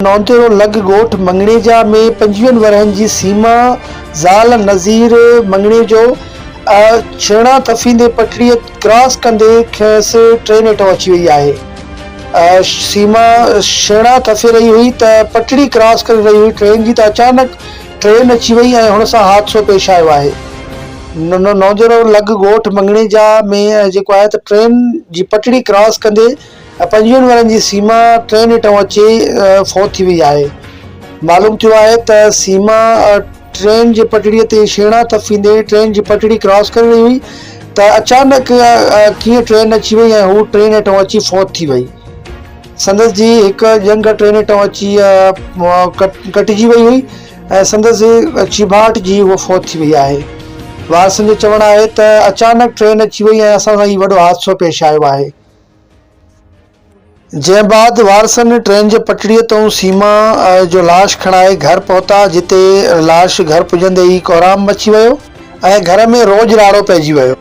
नौंतेरो लॻ ॻोठ मंगणेजा में 25 वरहनि जी सीमा ज़ाल नज़ीर मंगणे जो छेणा तफ़ींदे पटड़ीअ क्रॉस कंदे खेसि ट्रेन हेठों अची वई आहे। सीमा छेणा तफ़े रही हुई त पटड़ी क्रॉस करे रही हुई ट्रेन जी, त अचानक ट्रेन अची वई ऐं हुन सां हादसो पेश आयो आहे। नौंतेरो लॻ ॻोठ मंगणेजा में जेको आहे त ट्रेन जी पटड़ी क्रॉस कंदे 25 वरहनि जी सीमा ट्रेन हेठों अची फौत थी वई आहे। मालूम थियो आहे त सीमा ट्रेन जे पटड़ीअ ते छेणा तफ़ींदे ट्रेन जी पटड़ी क्रॉस करे रही हुई त अचानक कीअं ट्रेन अची वई ऐं हू ट्रेन हेठों अची फौत थी वई। संदसि जी हिकु जंग ट्रेन हेठों अची कटिजी वई हुई ऐं संदसि चिभाट जी उहा फौत थी वई आहे। वारसनि जो चवणु आहे त अचानक ट्रेन अची वई ऐं असां सां ही वॾो हादसो पेश आयो आहे। जंहिं बाद वारसनि ट्रेन जे पटड़ीअ तां सीमा जो लाश खणाए घर पहुता, जिते लाश घर पुॼंदे ई कोहराम मची वियो ऐं घर में रोज राड़ो पइजी वियो।